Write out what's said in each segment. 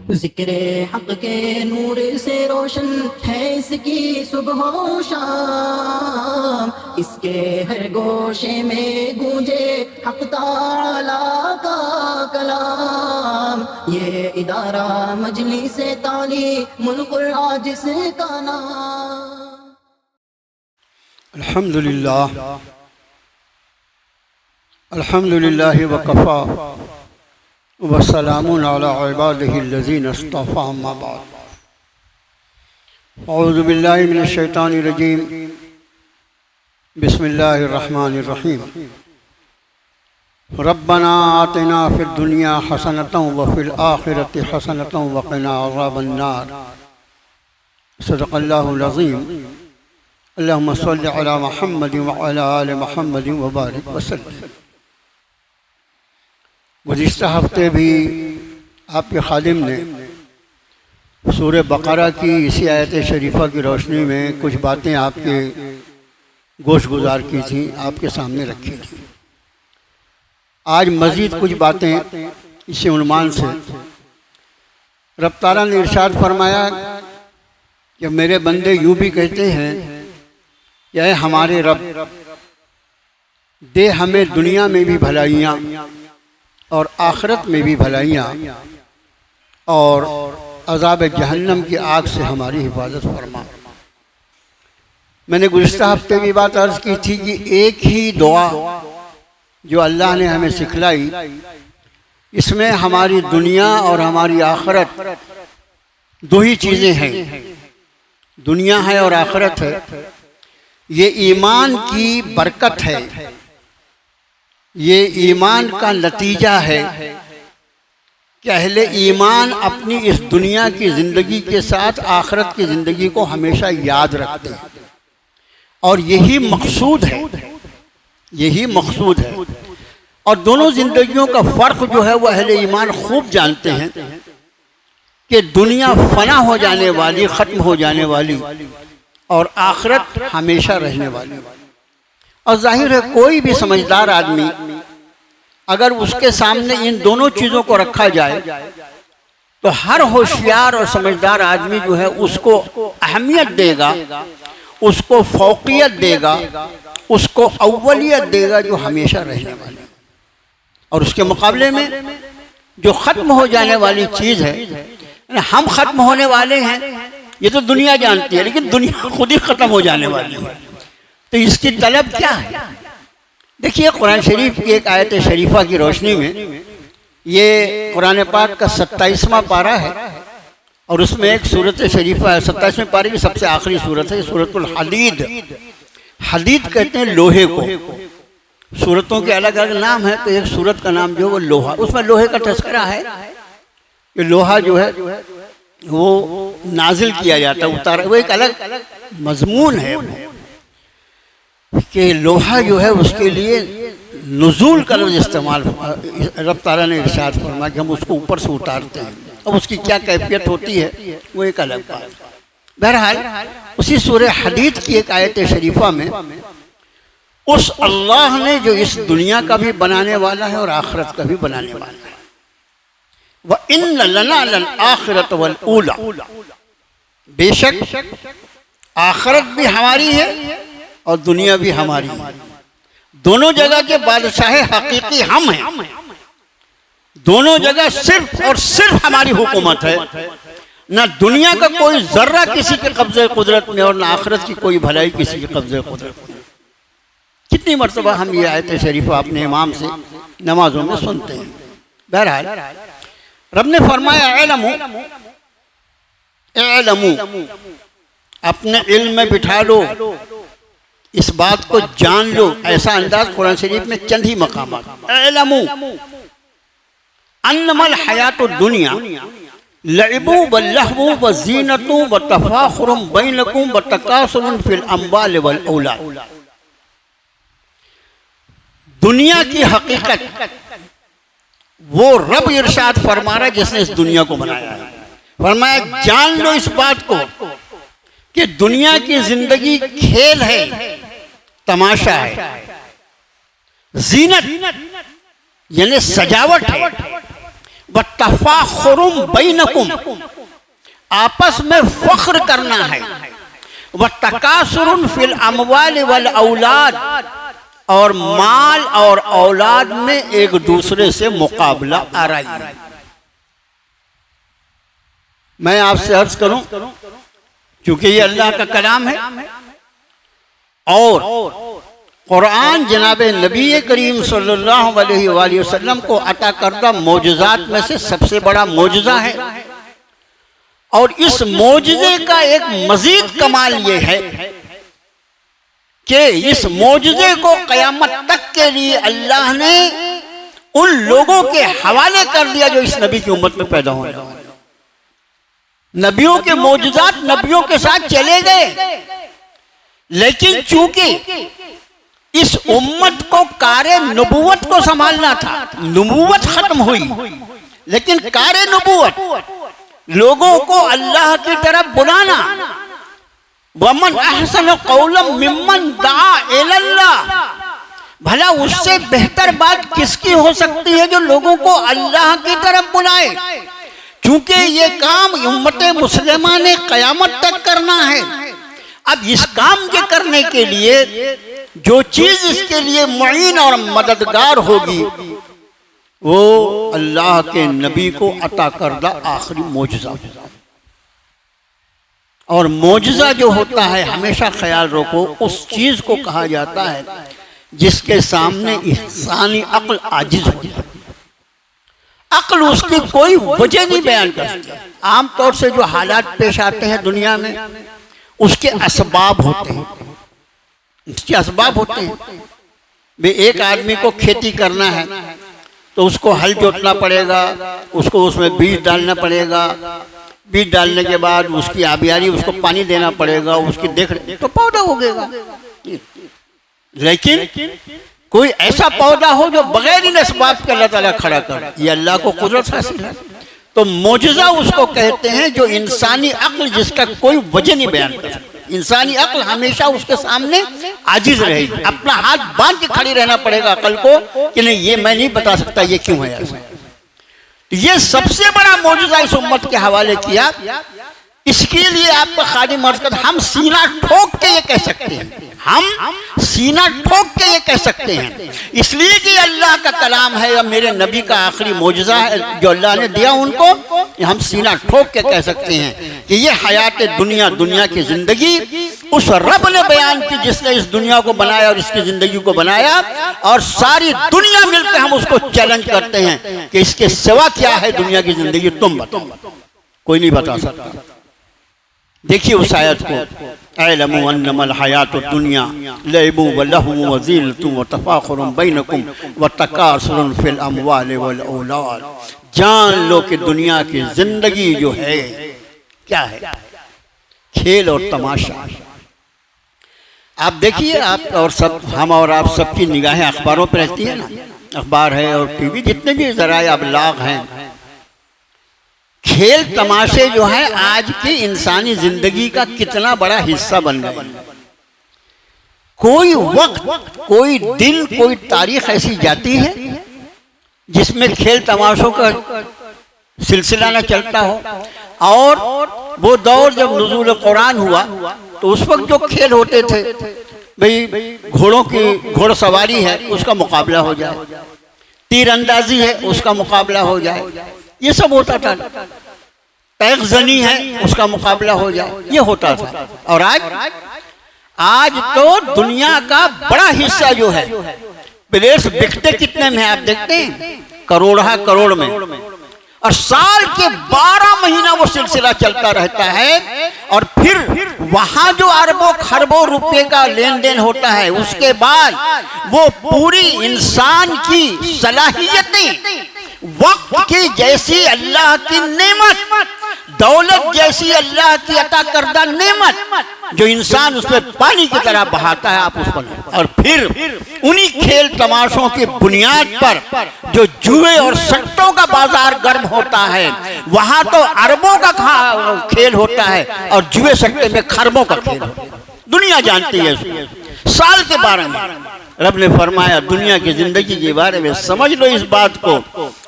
ज़िक्रे हक़ के नूर से रोशन है इसकी सुबह व शाम, इसके हर गोशे में गूंजे हक़ ताला का कलाम। ये इदारा मजलिस-ए तालीमुल कुरान जिसका नाम। अल्हम्दुलिल्लाह वकफ़ा वस्सलामुन अला इबादिहिल्लज़ीना इस्तफ़ा अम्मा बाद। औज़ु बिल्लाहि मिनश शैतानिर रजीम। बिस्मिल्लाहिर रहमानिर रहीम। रब्बना आतिना फिद दुनिया हसनतन व फिल आखिरति हसनतन व क़िना अज़ाबन नार। सदक़ल्लाहुल अज़ीम। अल्लाहुम्मा सल्लि अला मुहम्मदिन व अला आलि मुहम्मदिन व बारिक वसल्लिम। गुज़िश्ता हफ्ते भी आपके खादिम ने सूरह बक़रा की इसी आयत शरीफ़ा की रोशनी में कुछ बातें आपके गोश गुजार की थी, आपके सामने रखी थी। आज मज़ीद कुछ बातें इसी उन्वान से रब ताला ने इरशाद फरमाया कि मेरे बंदे यूँ भी कहते हैं कि ऐ हमारे रब, दे हमें दुनिया में भी भलाइयाँ और आखिरत में भी भलाइयाँ और अज़ाब जहन्नम की आग से हमारी हिफाजत फरमा। मैंने गुज़िश्ता हफ्ते की बात अर्ज़ की थी कि एक ही दुआ जो अल्लाह ने हमें सिखलाई, इसमें हमारी दुनिया और हमारी आखिरत दो ही चीज़ें हैं, दुनिया है और आखिरत है। ये ईमान की बरकत है, ये ईमान का नतीजा है कि अहले ईमान अपनी इस दुनिया की ज़िंदगी के साथ आखिरत की ज़िंदगी को हमेशा याद रखते हैं और यही मकसूद है, यही मकसूद है। और दोनों ज़िंदगियों का फ़र्क जो है वह अहले ईमान खूब जानते हैं कि दुनिया फ़ना हो जाने वाली, ख़त्म हो जाने वाली और आखिरत हमेशा रहने वाली। और जाहिर है कोई भी समझदार आदमी अगर उसके सामने इन दोनों चीज़ों को रखा जाए तो हर होशियार और समझदार आदमी जो है उसको अहमियत देगा, उसको फौकियत देगा, उसको अव्वलियत देगा जो हमेशा रहने वाली। और उसके मुकाबले में जो ख़त्म हो जाने वाली चीज़ है, हम ख़त्म होने वाले हैं ये तो दुनिया जानती है, लेकिन दुनिया खुद ही ख़त्म हो जाने वाली है। तो इसकी तलब क्या है? देखिए कुरान शरीफ की एक आयत शरीफा की रोशनी में, ये कुरान पाक का 27वां पारा है और उसमें एक सूरत शरीफा है। 27वें पारे की सबसे आखिरी सूरत है, सूरतुल हदीद। हदीद कहते हैं लोहे को। सूरतों के अलग अलग नाम है, तो एक सूरत का नाम जो है वो लोहा, उसमें लोहे का तस्करा है कि लोहा जो है वो नाजिल किया जाता है, उतारा, वो एक अलग मजमून है कि लोहा जो है उसके लिए नुज़ूल का लफ्ज़ इस्तेमाल रब ताला ने इरशाद फरमाया कि हम उसको ऊपर से उतारते हैं। अब उसकी क्या कैफियत होती है वो एक अलग बात है। बहरहाल उसी सूरह हदीद की एक आयत शरीफा में उस अल्लाह ने जो इस दुनिया का भी बनाने वाला है और आखिरत का भी बनाने वाला है, व इन्न लना लल आखिरत वल ऊला, बेशक आखिरत भी हमारी है और दुनिया भी हमारी है। दोनों जगह के बादशाह हकीकी हम हैं, दोनों जगह सिर्फ और सिर्फ हमारी हुकूमत है। ना दुनिया का कोई जर्रा किसी के कब्जे कुदरत में और ना आखिरत की कोई भलाई किसी के कब्जे कुदरत में। कितनी मरतबा हम ये आयत शरीफा अपने इमाम से नमाजों में सुनते हैं। बहरहाल रब ने फरमाया इल्मु, इल्मु, अपने इल्म में बिठा लो, इस बात को जान लो। ऐसा अंदाज कुरान शरीफ में चंद ही मकामात। इल्मु अन्नमल हयातु दुनिया लइबु व लहवु व ज़ीनतु व तफाखुरुम बैनकुम व तकासुरुन फिल अम्वाल वल औलाद। दुनिया की हकीकत वो रब इरशाद फरमा रहा है जिसने इस दुनिया को बनाया है। फरमाया जान लो इस बात को कि दुनिया की जिंदगी खेल है, तमाशा है, जीनत यानी सजावट है, व तफाखुरुम बैनकुम, आपस में फख्र करना है, व तकासुरुन फिल अमवाल वल औलाद, और माल और औलाद में एक दूसरे से मुकाबला आ रहा है। मैं आपसे अर्ज करूं, क्योंकि ये अल्लाह का कलाम है और कुरान जनाब नबी करीम सल्लल्लाहु अलैहि वसल्लम को अता करदा मौजज़ात में से सबसे बड़ा मौजज़ा है। और इस मौजज़े का एक मजीद कमाल ये है कि इस मौजज़े को क़यामत तक के लिए अल्लाह ने उन लोगों के हवाले कर दिया जो इस नबी की उम्मत में पैदा होने वाले। नबियों के मौजज़ात नबियों के साथ चले गए, लेकिन चूंकि इस उम्मत को कारे नबूवत को संभालना था, नबूवत खत्म हुई, लेकिन कारे नबूवत लोगों को अल्लाह की तरफ बुलाना, वमन अहसन कौलम मिम्मन दा इलल्लाह, भला उससे बेहतर बात किसकी हो सकती है जो लोगों को अल्लाह की तरफ बुलाए। चूंकि ये काम उम्मत मुस्लिमा ने क़यामत तक करना है। अब इस काम के करने के लिए जो चीज इसके लिए मुईन और मददगार होगी वो अल्लाह के नबी को अता करदा आखिरी मौजज़ा। और मौजज़ा जो होता है, हमेशा ख्याल रखो, उस चीज को कहा जाता है जिसके सामने इंसानी अक्ल आजिज हो जाए। अक्ल उसकी कोई वजह नहीं बयान कर सकती। आमतौर से जो हालात पेश आते हैं दुनिया में, उसके असबाब होते हैं, उसके असबाब होते हैं। भाई एक आदमी को खेती करना है तो उसको हल जोतना पड़ेगा, उसको उसमें बीज डालना पड़ेगा, बीज डालने के बाद उसकी आबियारी, उसको पानी देना पड़ेगा, उसकी देख तो पौधा उगेगा। लेकिन कोई ऐसा पौधा हो जो बगैर इन असबाब के अल्लाह ताला खड़ा कर, ये अल्लाह को कुदरत हासिल है। तो मौजज़ा उसको कहते हैं जो इंसानी अक्ल जिसका कोई वजह नहीं बयान कर सकती। इंसानी अक्ल हमेशा उसके सामने आजिज रहेगी, अपना हाथ बांध के खड़ी रहना पड़ेगा अक्ल को कि नहीं ये मैं नहीं बता सकता ये क्यों है ऐसा। ये सबसे बड़ा मौजज़ा इस उम्मत के हवाले किया। इसके लिए आपका खादिम अर्ज़ करता, हम सीना ठोक के ये कह सकते हैं, हम सीना ठोक के ये कह सकते हैं, इसलिए कि अल्लाह का कलाम है या मेरे नबी का आखिरी मौजज़ा है जो अल्लाह ने दिया उनको। हम सीना ठोक के कह सकते हैं कि ये हयात दुनिया, दुनिया की जिंदगी उस रब ने बयान की जिसने इस दुनिया को बनाया और इसकी जिंदगी को बनाया, और सारी दुनिया मिलकर हम उसको चैलेंज करते हैं कि इसके सिवा क्या है दुनिया की जिंदगी, तुम बताओ। कोई नहीं बता सकता। देखिए उस आयत को, अअलमु अन्नमल हयातुद दुनिया लइबु व लहवु व ज़ीनतु व तफाखुरुन बैनकुम व तकासुरुन फिल अमवाल वल औलाद। जान लो कि दुनिया की जिंदगी जो है क्या है, खेल और तमाशा। आप देखिए, आप और सब, हम और आप सबकी निगाहें अखबारों पर रहती है ना, अखबार है और टीवी, जितने भी ज़राए अबलाग हैं, खेल तमाशे जो है आज की इंसानी जिंदगी का कितना बड़ा हिस्सा बन गए। कोई वक्त, कोई दिन, कोई तारीख ऐसी जाती है जिसमें खेल तमाशों का सिलसिला न चलता हो। और वो दौर जब नुज़ूल कुरान हुआ तो उस वक्त जो खेल होते थे, भाई घोड़ों की घोड़सवारी है उसका मुकाबला हो जाए, तीरंदाजी है उसका मुकाबला हो जाए, ये सब होता था। पैगजनी है उसका मुकाबला हो जाए, ये होता था। और आज तो दुनिया का बड़ा हिस्सा जो है, प्लेयर्स बिकते कितने में आप देखते हैं, करोड़ में, और साल के 12 महीना वो सिलसिला चलता रहता है। और फिर वहां जो अरबों खरबों रुपए का लेन देन होता है, उसके बाद वो पूरी इंसान की सलाहियतें, वक्त की जैसी अल्लाह की नेमत, दौलत जैसी अल्लाह की अता करदा नेमत, जो इंसान उसमें पानी की तरह बहाता है, आप उस पर, और फिर उन्हीं खेल तमाशों की बुनियाद पर जो जुए और सट्टों का बाजार गर्म होता है, वहां तो अरबों का खेल होता है और जुए सट्टे में खरबों का खेल होता है। दुनिया जानती है साल के 12 में। रब ने फरमाया दुनिया की जिंदगी के बारे में समझ लो इस बात को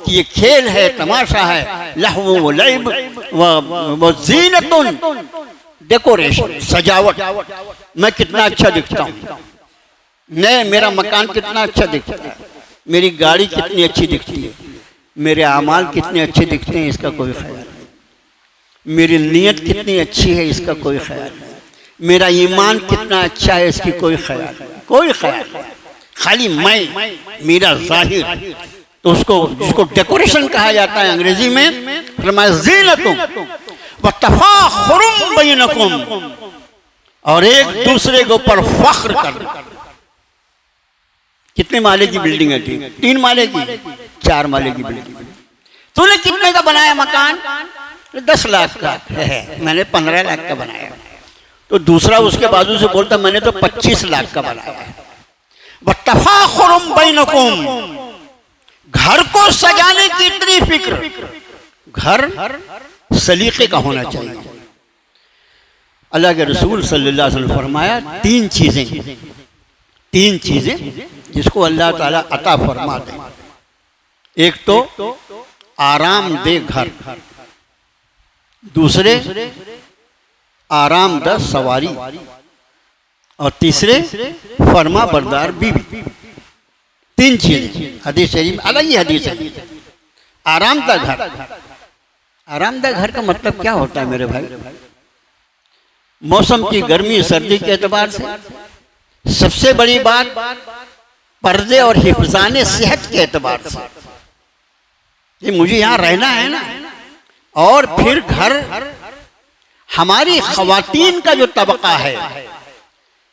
कि ये खेल है, तमाशा है, लहव व लइब व ज़ीनतुन, डेकोरेशन, सजावट। मैं कितना अच्छा दिखता हूँ, मैं, मेरा मकान कितना अच्छा दिखता है, मेरी गाड़ी कितनी अच्छी दिखती है, मेरे अमाल कितने अच्छे दिखते हैं, इसका कोई ख्याल नहीं। मेरी नीयत कितनी अच्छी है, इसका कोई ख्याल नहीं। मेरा ईमान कितना अच्छा है, इसकी कोई ख्याल नहीं, कोई ख्याल नहीं। खाली मैं, मेरा जाहिर, तो उसको जिसको डेकोरेशन कहा जाता है अंग्रेजी में, फरमाया ज़ीनतुम व तफाखुरुम बैनकुम, और एक दूसरे के ऊपर फख्र करना। कितने माले की बिल्डिंग है? 3 माले की, 4 माले की बिल्डिंग। तूने कितने का बनाया मकान? 10 लाख का है, मैंने 15 लाख का बनाया। तो दूसरा उसके बाजू से बोलता मैंने तो 25 लाख का बनाया है। तफाखुरुम बैनकुम, घर को सजाने की इतनी फिक्र, घर सलीके का होना चाहिए। अल्लाह के रसूल सल्लल्लाहु अलैहि वसल्लम फरमाया 3 चीजें जिसको अल्लाह ताला अता फरमा दे। एक तो आरामदेह घर, दूसरे आरामदाह सवारी, और तीसरे फरमा बरदार बीवी। 3 चीजें हदीस शरीफ, अलग ही हदीस है। आरामदाह घर, आरामदाह घर का मतलब क्या होता है मेरे भाई? मौसम की गर्मी सर्दी के एतबार से, सबसे बड़ी बात पर्दे और हिफाज़ाने सेहत के एतबार से, ये मुझे यहाँ रहना है ना। और फिर घर हमारी ख़वातीन का जो तबका है,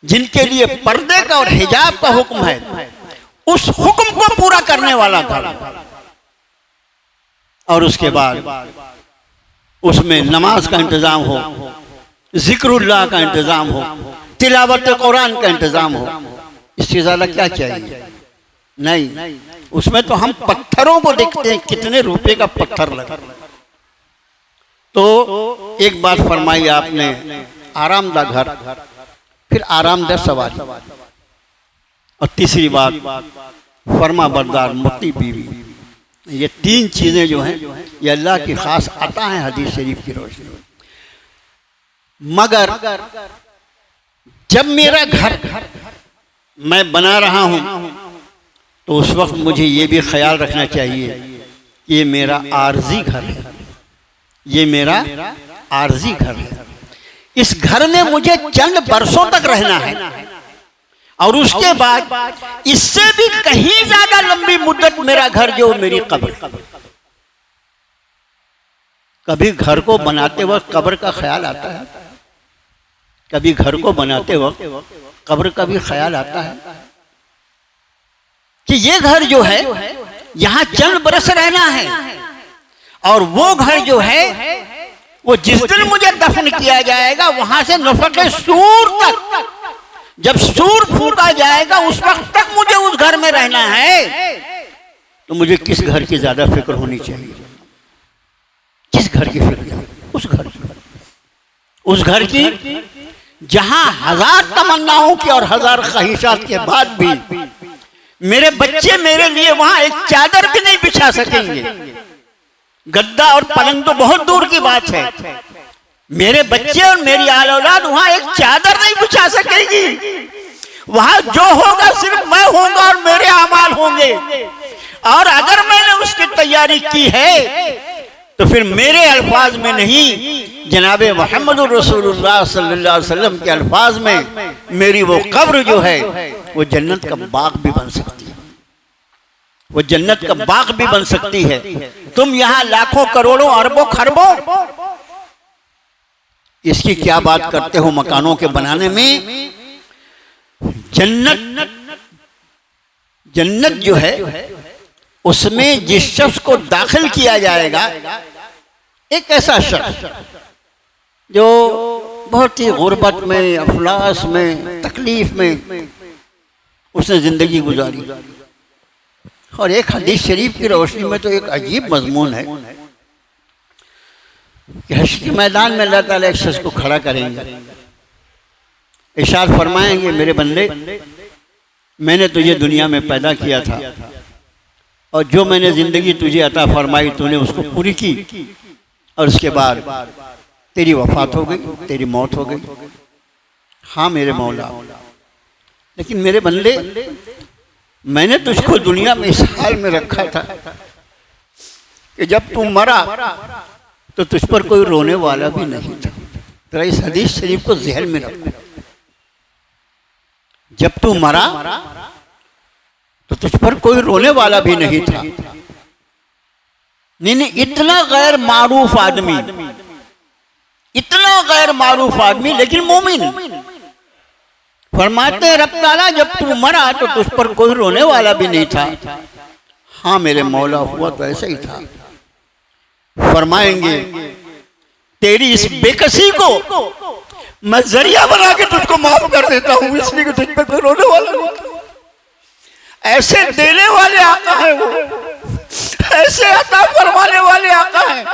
जिनके लिए पर्दे का और हिजाब का हुक्म है, उस हुक्म को पूरा करने वाला घर। और उसके बाद उसमें नमाज का इंतजाम हो, जिक्रुल्लाह का इंतजाम हो, तिलावत कुरान का इंतजाम हो, इससे ज्यादा क्या चाहिए? नहीं। उसमें तो हम पत्थरों को देखते हैं, कितने रुपए का पत्थर लगा। तो एक बात फरमाई आपने, आरामदाह घर, फिर आरामदाह सवारी, और तीसरी बात फरमा बरदार मुत्ती बीवी। ये 3 चीजें जो हैं ये अल्लाह की खास अता है हदीस शरीफ की रोशनी में। मगर जब मेरा घर मैं बना रहा हूं तो उस वक्त मुझे ये भी ख्याल रखना चाहिए कि ये मेरा आर्जी घर है, ये मेरा आर्जी घर है। इस घर में मुझे चंद बरसों तक रहना है, और उसके बाद इससे भी कहीं ज्यादा लंबी मुद्दत मेरा घर जो मेरी कब्र। कभी घर को बनाते वक्त कब्र का ख्याल आता है, कभी घर को बनाते वक्त कब्र का भी ख्याल आता है कि ये घर जो है यहां चंद बरस रहना है, और वो घर जो है वो जिस दिन मुझे दफन किया जाएगा वहां से नफक़े सूर तक, जब सूर फूका जाएगा उस वक्त तक मुझे उस घर में रहना है। तो मुझे किस घर की ज्यादा फिक्र होनी चाहिए? किस घर की फिक्र? उस घर की जहां 1000 तमन्नाओं की और 1000 ख्वाहिशात के बाद भी मेरे बच्चे मेरे लिए वहां एक चादर भी नहीं बिछा सकेंगे। गद्दा और पलंग तो बहुत दूर की बात है, मेरे बच्चे और मेरी आल औलाद वहां एक चादर नहीं बिछा सकेगी। वहां जो होगा सिर्फ मैं होऊंगा और मेरे अमाल होंगे, और अगर मैंने उसकी तैयारी की है तो फिर मेरे अल्फाज में नहीं, जनाबे मोहम्मद रसूलुल्लाह सल्लल्लाहु अलैहि वसल्लम के अल्फाज में मेरी वो कब्र जो है वो जन्नत का बाग भी बन सकती है, वो जन्नत का बाग भी बन सकती है। तुम यहाँ लाखों करोड़ों अरबों खरबों इसकी क्या बात करते हो मकानों के बनाने में? जन्नत जो है उसमें जिस शख्स को दाखिल किया जाएगा, एक ऐसा शख्स जो बहुत ही गुर्बत में, अफलास में, तकलीफ में उसने जिंदगी गुजारी, और एक हदीस शरीफ की रोशनी में तो एक अजीब मजमून है कि हश्र के मैदान में अल्लाह ताला एक शख्स को खड़ा करेंगे, इरशाद फरमाएंगे मेरे बंदे मैंने तुझे दुनिया में पैदा किया था और जो मैंने ज़िंदगी तुझे अता फरमाई तूने उसको पूरी की और उसके बाद तेरी वफ़ात हो गई, तेरी मौत हो गई। हाँ मेरे मौला, लेकिन मेरे बंदे, मैंने तुझको दुनिया में इस हाल में रखा था कि जब तू मरा तो तुझ पर कोई रोने वाला भी नहीं था। तेरा इस हदीस शरीफ को ज़हन में रखो। जब तू मरा तो तुझ पर कोई रोने वाला भी नहीं था। नहीं, इतना गैर मारूफ आदमी, इतना गैर मारूफ आदमी, लेकिन मोमिन। फरमाते हैं रब ताला जब तू मरा तो तुझ पर कोई रोने वाला भी नहीं था। हाँ मेरे मौला, हुआ तो ऐसा ही था। फरमाएंगे तेरी इस बेकसी को मैं जरिया बना के तुझको माफ कर देता हूं, इसलिए कि तुझ पर कोई रोने वाला नहीं था। ऐसे देने वाले आका है वो, ऐसे अता फरमाने वाले आका है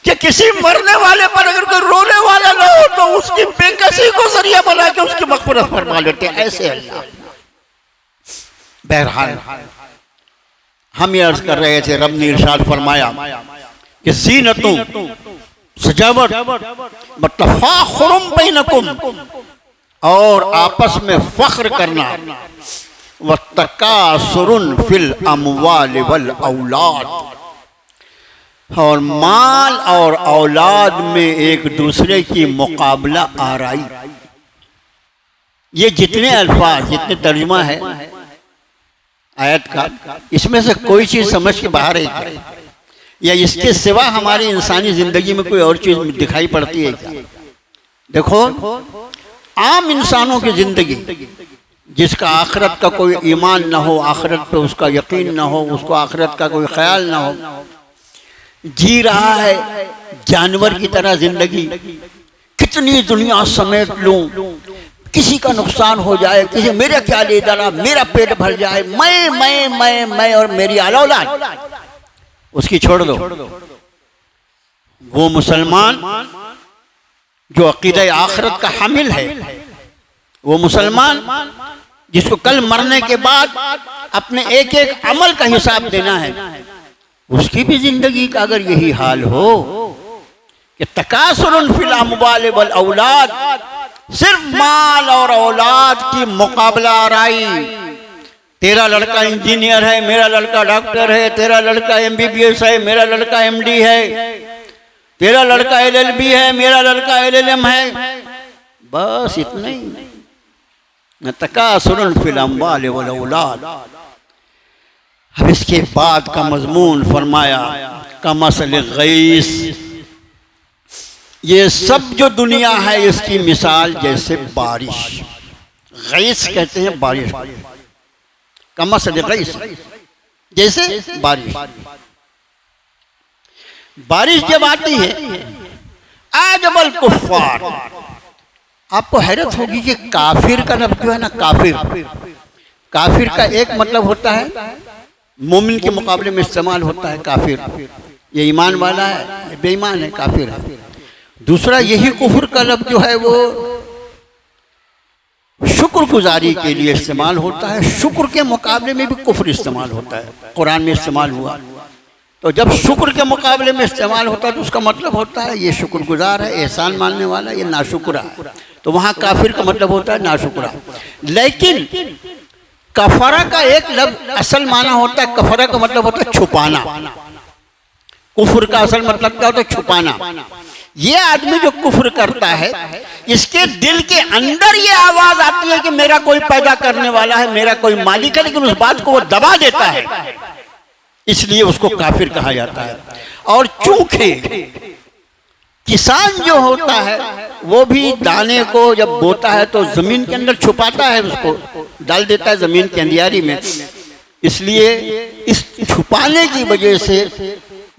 कि किसी मरने वाले पर अगर कोई रोने वाला ना हो तो उसकी बेकसी को जरिया बना के उसकी मग़फ़िरत फरमा लेते हैं। ऐसे अल्लाह। बहरहाल हम ये अर्ज कर रहे थे, रब ने इरशाद फरमाया कि ज़ीनतुं सजावट तफ़ाख़ुरुम बैनकुम, और आपस में फख्र करना, व तकासुरुन फिल अमवाल वल औलाद, और माल और औलाद में एक दूसरे की मुकाबला आराई। ये जितने अल्फाज, जितने तर्जुमा है आयत का, इसमें से कोई चीज़ समझ के बाहर है या इसके सिवा हमारी इंसानी ज़िंदगी में कोई और चीज़ दिखाई पड़ती है क्या? देखो, आम इंसानों की ज़िंदगी, जिसका आखिरत का कोई ईमान ना हो, आखिरत पे उसका यकीन ना हो, उसको आखिरत का कोई ख्याल ना हो, जी रहा है जानवर की तरह ज़िंदगी। कितनी दुनिया समेट लूं, किसी का नुकसान हो जाए, किसी मेरे क्या ले डाला, मेरा पेट भर जाए, मैं और मेरी औलाद, उसकी छोड़ दो। वो मुसलमान जो अकीदा आखिरत का हामिल है, वो मुसलमान जिसको कल मरने के बाद अपने एक एक अमल का हिसाब देना है, उसकी भी जिंदगी का अगर यही हाल हो कि तकासुरुन फिल अमवाल वल औलाद, सिर्फ माल और औलाद की मुकाबला आराई। तेरा लड़का इंजीनियर है, मेरा लड़का डॉक्टर है, तेरा लड़का MBBS है, मेरा लड़का MD है, तेरा लड़का LLB है, मेरा लड़का LLM है, बस इतना ही। तकासुरुन फिल अमवाल वल औलाद। अब इसके बाद का मजमून फरमाया कमसल गैस, ये सब जो दुनिया है इसकी मिसाल जैसे बारिश। गैस कहते हैं बारिश, कमसल गैस जैसे बारिश। बारिश जब आती है आजबल कुफ्फार, आपको हैरत होगी कि काफिर का लफ्ज़ जो है ना, काफिर का एक मतलब होता है मोमिन के मुकाबले में इस्तेमाल होता है काफिर, ये ईमान वाला है, बेईमान है, काफिर है। दूसरा यही कुफ्र का लफ्ज़ जो है वो शुक्रगुजारी के लिए इस्तेमाल होता है, शुक्र के मुकाबले में भी कुफ्र इस्तेमाल होता है, कुरान में इस्तेमाल हुआ। तो जब शुक्र के मुकाबले में इस्तेमाल होता है तो उसका मतलब होता है ये शुक्रगुजार है, एहसान मानने वाला, ये नाशुक्रा है। तो वहाँ काफिर का मतलब होता है नाशुक्रा। लेकिन कफरा का एक लफ्ज़ असल माना होता है, कफरा का मतलब होता है छुपाना। कुफ्र का असल मतलब क्या होता है? छुपाना। ये आदमी जो कुफ्र करता है, इसके दिल के अंदर ये आवाज आती है कि मेरा कोई पैदा करने वाला है, मेरा कोई मालिक है, लेकिन उस बात को वो दबा देता है, इसलिए उसको काफिर कहा जाता है। और चूंकि किसान जो होता है वो भी दाने को जब बोता है तो जमीन के अंदर छुपाता है, उसको डाल देता है जमीन के अंधियारी में, इसलिए इस छुपाने की वजह से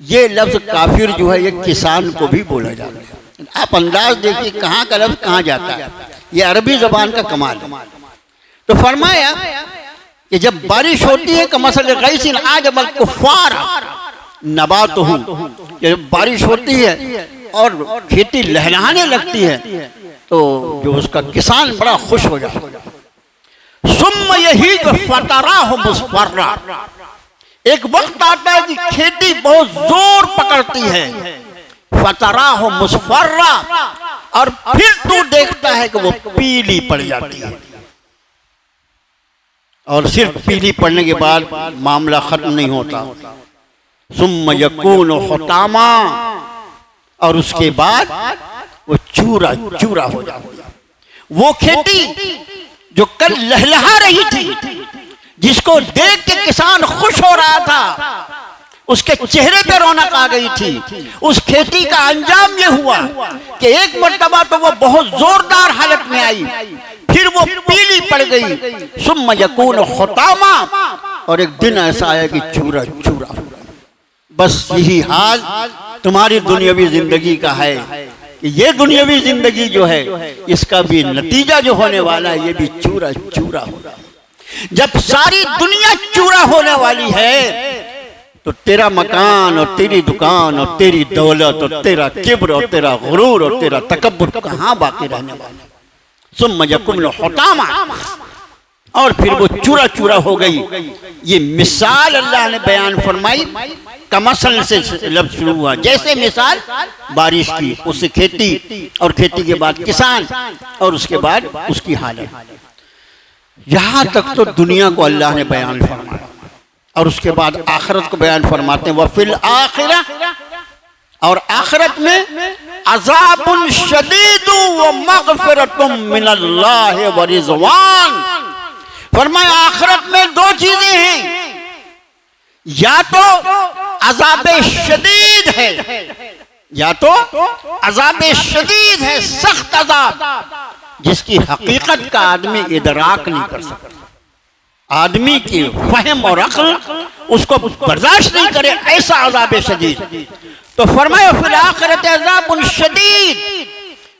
ये लफ्ज़ काफिर जो है ये किसान को भी बोला जाता है। आप अंदाज देखिए कहाँ का लफ्ज़ कहाँ जाता है, ये अरबी जबान का कमाल है। तो फरमाया कि जब बारिश होती है कमसल गैसिन आजबल कुफ्फार नबातुहु, जब बारिश होती है और खेती लहलहाने लगती है तो जो उसका किसान बड़ा खुश हो जाता है। सुम्म यही फतरा हो मुस्फर्रा, एक वक्त आता है कि खेती बहुत जोर पकड़ती है, फतरा हो मुस्फर्रा, और फिर तू देखता है कि वो पीली पड़ जाती है, और सिर्फ पीली पड़ने के बाद मामला खत्म नहीं होता। सुम्म यकून हुतामा, और उसके बाद वो चूरा चूरा हो जाता है। वो खेती जो कल लहलहा रही थी, जिसको देख के किसान खुश हो रहा था, उसके चेहरे पे रौनक आ गई थी, उस खेती का अंजाम यह हुआ कि एक मर्तबा तो वो बहुत जोरदार हालत में आई, फिर वो पीली पड़ गई। सुम्म यकून हुतामा, और एक दिन ऐसा आया कि चूरा चूरा। बस यही हाल तुम्हारी दुनियावी जिंदगी का है कि ये दुनियावी जिंदगी जो है, इसका भी नतीजा जो होने वाला है, ये भी चूरा चूरा होगा। जब सारी दुनिया चूरा होने वाली है, तो तेरा मकान और तेरी दुकान और तेरी दौलत और तेरा किब्र और तेरा गुरूर और तेरा तकब्बुर कहाँ बाकी रहने वाला। सुम्म यकुन हुतामा, और फिर वो चूरा चूरा हो गई। ये मिसाल अल्लाह ने बयान फरमाई, कमसल से लफ्ज़ शुरू हुआ, जैसे मिसाल बारिश की, उससे खेती, और खेती के बाद किसान, और उसके बाद उसकी हालत। यहां तक तो दुनिया को अल्लाह ने बयान फरमाया, और उसके बाद आखिरत को बयान फरमाते हैं। वफिल आखिरा, और आखिरत में अज़ाबुन शदीदु व मग़फ़िरतुम मिनल्लाहि व रिज़वान। फरमाया आखिरत में दो चीजें हैं, या तो अज़ाबे शदीद है, या तो अज़ाबे शदीद है, सख्त अज़ाब, जिसकी हकीकत का आदमी इदराक नहीं कर सकता, आदमी की फहम और अक्ल उसको बर्दाश्त नहीं करे, ऐसा अज़ाबे शदीद। तो फरमाया फिल आखिरत अज़ाबुन शदीद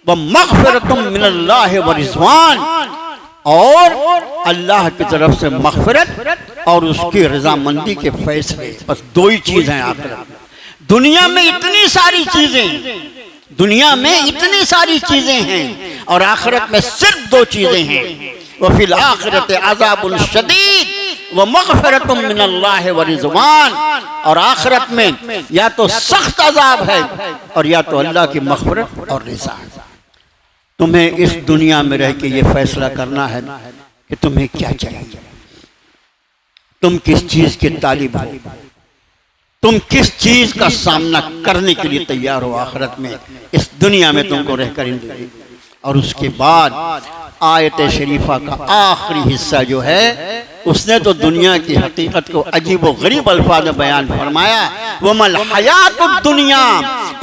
व मग़फ़िरतुम मिनल्लाहि व रिज़वान, और अल्लाह की तरफ से मग़फ़िरत और उसकी रज़ामंदी के फैसले। बस दो ही चीज हैं आखिरत। दुनिया में इतनी सारी चीजें, दुनिया में इतनी सारी चीजें हैं, और आखिरत में सिर्फ दो चीजें हैं। वफिल आखिरत अज़ाबुन शदीद व मग़फ़िरतुम मिनल्लाहि व रिज़वान, और आखिरत में या तो सख्त अज़ाब है, और या तो अल्लाह की मग़फ़िरत और रिज़ा। तुम्हें इस दुनिया में रह के ये फैसला करना है कि तुम्हें क्या चाहिए, तुम किस चीज के तालिब हो, तुम किस चीज का सामना करने के लिए तैयार हो आखिरत में। इस दुनिया में तुमको रहकर इन, और उसके बाद आयत शरीफा का आखिरी हिस्सा जो है, उसने तो दुनिया की हकीकत को अजीब व गरीब अल्फाज में बयान फरमाया। वमल हयातुद दुनिया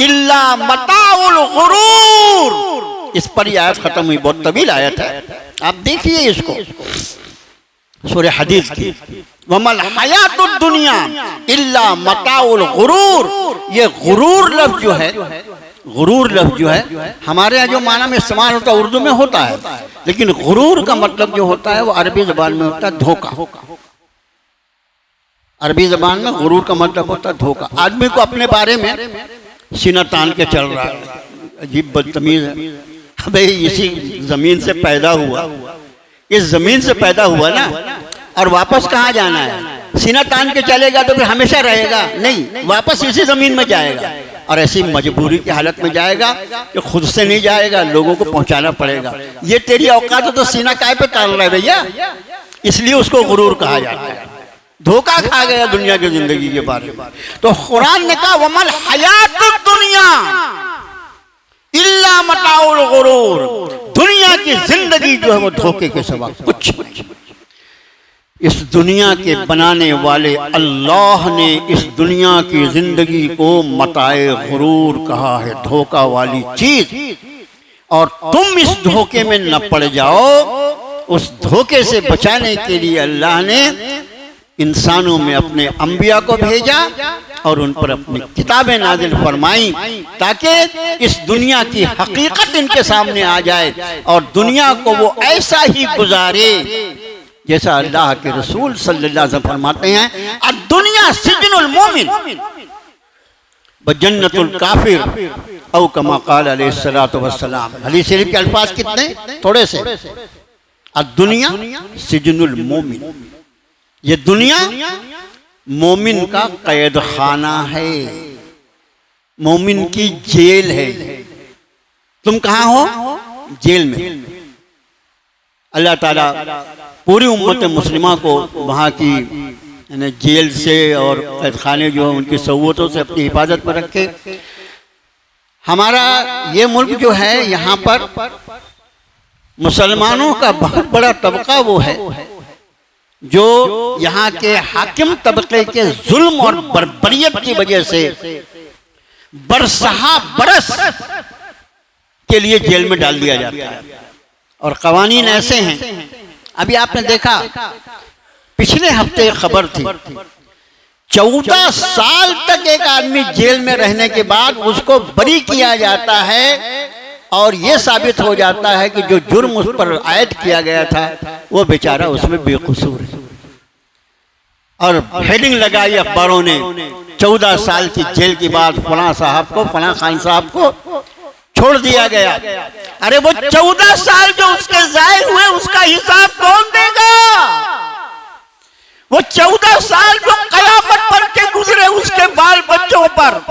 इल्ला मताउल गुरूर। इस पर यह आयत खत्म हुई, बहुत तवील आयत है, आप देखिए इसको, सूरह हदीद की। वमल हयातुद दुनिया इल्ला मताउल गुरूर। ये गुरूर लफ्ज जो है, गुरूर लफ्ज जो है हमारे यहाँ जो माना में इस्तेमाल होता है उर्दू में होता है, लेकिन गुरूर का मतलब जो होता है वो अरबी जबान में होता है धोखा। अरबी जबान में गुरूर का मतलब होता है धोखा। आदमी को अपने बारे में सीना तान के चल रहा है, अजीब बदतमीज है, भाई इसी जमीन से पैदा हुआ, इस जमीन से पैदा हुआ ना, और वापस कहाँ जाना है? सीना तान के चलेगा तो फिर हमेशा रहेगा नहीं, वापस इसी जमीन में जाएगा, और ऐसी मजबूरी की हालत में जाएगा कि खुद से नहीं जाएगा, लोगों को पहुंचाना पड़ेगा। ये तेरी औकात तो सीना काय पे तान रहा है भैया, इसलिए उसको गुरूर कहा जाता है। धोखा खा गया दुनिया की जिंदगी के बारे में। तो कुरान ने कहा वमल हयातुद दुनिया इल्ला मताउल गुरूर। दुनिया की जिंदगी जो है वो धोखे के सिवा कुछ नहीं। इस दुनिया के बनाने वाले अल्लाह ने इस दुनिया की जिंदगी को मताए गुरूर कहा है, धोखा वाली चीज, और तुम इस धोखे में न पड़ जाओ। उस धोखे से बचाने के लिए अल्लाह ने इंसानों में अपने अंबिया को भेजा और उन पर अपनी किताबें नाजिल फरमाई, ताकि इस दुनिया की हकीकत इनके सामने आ जाए और दुनिया को वो ऐसा ही गुजारे जैसा अल्लाह के रसूल सल्लल्लाहु अलैहि वसल्लम फरमाते हैं, दुनिया सिजनुल मोमिन व जन्नतुल काफिर औ कमा क़ाल अलैहिस्सलातु वस्सलाम। हदीस शरीफ के अल्फाज कितने थोड़े से, दुनिया सिजनुल मोमिन, ये दुनिया मोमिन का कैद खाना है, मोमिन की जेल है। तुम कहाँ हो? जेल में। अल्लाह ताला पूरी उम्मत मुस्लिमा को वहाँ की जेल से और कैद खाने जो है उनकी सहूलतों से अपनी हिफाजत में रखे। हमारा ये मुल्क जो है, यहाँ पर मुसलमानों का बहुत बड़ा तबका वो है जो यहाँ के हाकिम तबके के जुल्म और बर्बरियत की वजह से बरसहा बरस के लिए जेल में डाल दिया जाता है। और कवानीन ऐसे हैं, अभी आपने देखा पिछले हफ्ते खबर थी, 14 साल तक एक आदमी जेल में रहने के बाद उसको बरी किया जाता है और ये साबित हो जाता है कि जो जुर्म उस पर आयद किया गया था वो बेचारा उसमें बेकसूर है। और हेडिंग लगाई अखबारों ने, 14 साल की जेल के बाद फलां साहब को, फलां खान साहब को छोड़ दिया गया। अरे वो 14 साल जो उसके जाये हुए उसका हिसाब कौन देगा? वो 14 साल जो कयामत पर के गुजरे उसके बाल बच्चों पर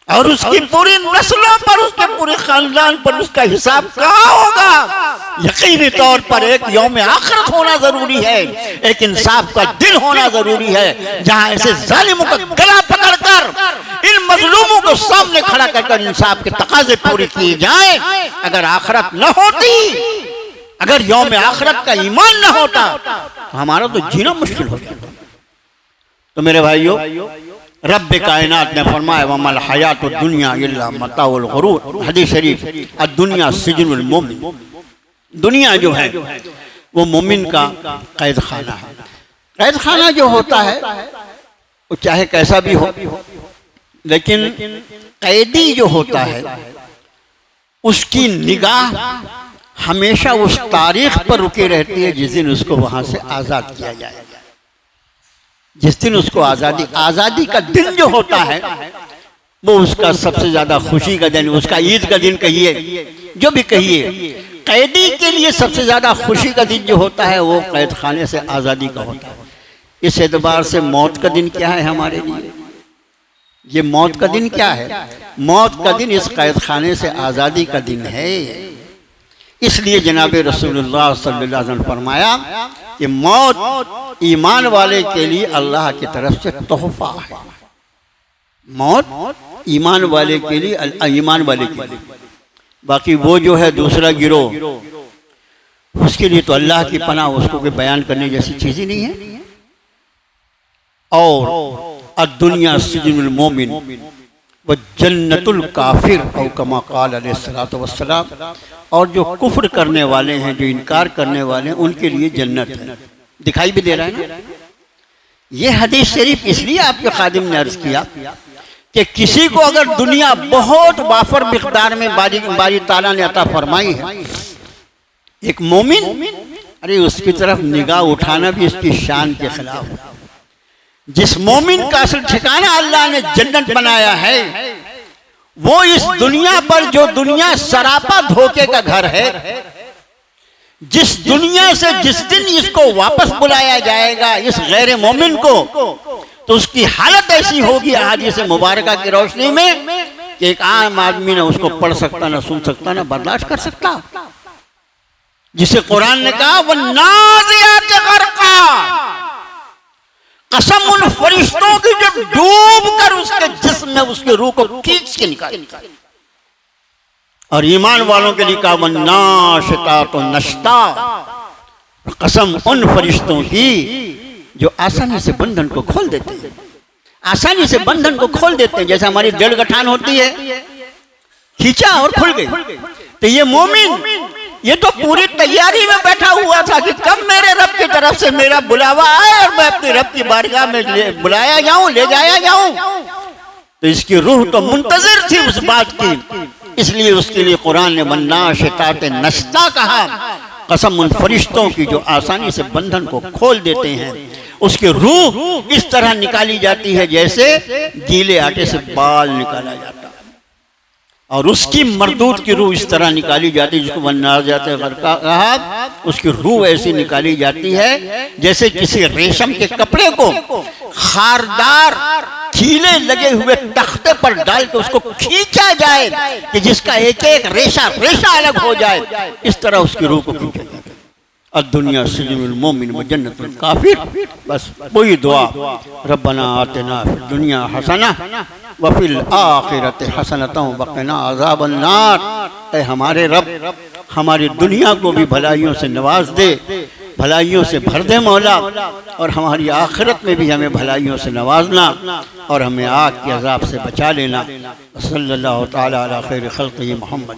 और उसकी पूरी नस्लों पर, उसके पूरे खानदान पर उसका हिसाब कहाँ होगा? यकीनी तौर पर एक यौम आखिरत होना जरूरी है, एक इंसाफ का दिन होना जरूरी है, जहां ऐसे जालिमों का गला पकड़कर इन मजलूमों को सामने खड़ा कर इंसाफ के तकाजे पूरे किए जाएं। अगर आखिरत न होती, अगर यौम आखिरत का ईमान न होता तो हमारा तो जीना मुश्किल हो जाता। तो मेरे भाइयों, रब कायनात ने फरमाया वमल हयात दुनिया इल्ला मताउल गुरूर, हदीस शरीफ, दुनिया सिजनुल मोमिन, दुनिया जो है वो मोमिन का कैद खाना है। कैद खाना जो होता है वो चाहे कैसा भी हो, लेकिन कैदी जो होता है उसकी निगाह हमेशा उस तारीख पर रुकी रहती है जिस दिन उसको वहां से आजाद किया जाएगा। जिस दिन उसको आजादी का दिन जो होता है वो उसका सबसे ज्यादा खुशी का दिन, उसका ईद का दिन कहिए, जो भी कहिए, कैदी के लिए सबसे ज्यादा खुशी का दिन जो होता है वो कैद खाने से आजादी का होता है। इस एतबार से मौत का दिन क्या है हमारे लिए? ये मौत का दिन क्या है? मौत का दिन इस कैद खाने से आजादी का दिन है। इसलिए जनाब रसूलुल्लाह सल्लल्लाहु अलैहि वसल्लम फरमाया कि मौत ईमान वाले के लिए अल्लाह की तरफ से तोहफा है। मौत ईमान वाले के लिए, ईमान वाले के लिए। बाकी वो जो है दूसरा गिरोह, उसके लिए तो अल्लाह की पनाह, उसको कोई बयान करने जैसी चीज ही नहीं है। और अद्दुनिया सिजनुल मोमिन व जन्नतुल काफिर औ कमा क़ाल अलैहिस्सलातु वस्सलाम, और जो कुफ्र करने वाले हैं, जो इनकार करने वाले हैं, उनके लिए जन्नत है। दिखाई भी दे रहा है ना। ये हदीस शरीफ इसलिए आपके खादिम ने अर्ज किया कि किसी को अगर दुनिया बहुत वाफर मिकदार में बारी ताला ने अता फरमाई है, एक मोमिन, अरे उसकी तरफ निगाह उठाना भी इसकी शान के खिलाफ है। जिस मोमिन का असल ठिकाना अल्लाह ने जन्नत बनाया है, वो इस दुनिया पर, जो दुनिया सरापा धोखे का घर है, जिस दुनिया से जिस दिन इसको वापस बुलाया जाएगा इस गैर मोमिन को, तो उसकी हालत ऐसी होगी हदीस मुबारका की रोशनी में कि एक आम आदमी ना उसको पढ़ सकता, ना सुन सकता, ना बर्दाश्त कर सकता। जिसे कुरान ने कहा वन्नाज़ियात ग़रक़ा, कसम उन फरिश्तों की जो डूब कर उसके जिस्म में उसके रूह को खींच के निकाली। और ईमान वालों के लिए कहा वन्नाशितात नश्ता, कसम उन फरिश्तों की जो आसानी से बंधन को खोल देते हैं, आसानी से बंधन को खोल देते हैं। जैसे हमारी जड़ गठान होती है, खींचा और खुल गई। तो ये मोमिन, ये तो पूरी तैयारी में बैठा हुआ था कि कब मेरे रब की तरफ से मेरा बुलावा आए और मैं अपने रब की बारगाह में बुलाया जाऊं, ले जाया जाऊं। तो इसकी रूह तो मुंतजिर थी उस बात की, इसलिए उसके लिए कुरान ने वन्नाशितात नश्ता कहा। कसम उन फरिश्तों की जो आसानी से बंधन को खोल देते हैं, उसकी रूह इस तरह निकाली जाती है जैसे गीले आटे से बाल निकाला जाता है। और उसकी मरदूद की रूह इस तरह निकाली जाती है, जिसको वन्नाज़ियात गरक़ा, उसकी रूह ऐसी निकाली जाती है जैसे किसी रेशम के कपड़े को खारदार कीले लगे हुए तख्ते पर डाल के उसको खींचा जाए कि जिसका एक एक रेशा रेशा अलग हो जाए, इस तरह उसकी रूह को खींचा जाए। अद्दुनिया सिजनुल मोमिन व जन्नतुल काफिर, बस वही दुआ, रब्बना आतिना फिद दुनिया हसना व फिल आखिरति हसनतन व क़िना अज़ाबन नार। ऐ हमारे रब, हमारी दुनिया को भी भलाइयों से नवाज दे, भलाइयों से भर दे मौला, और हमारी आखिरत में भी हमें भलाइयों से नवाजना और हमें आग के अज़ाब से बचा लेना। सल्लल्लाहु तआला अला खैर खल्क़िही मुहम्मद।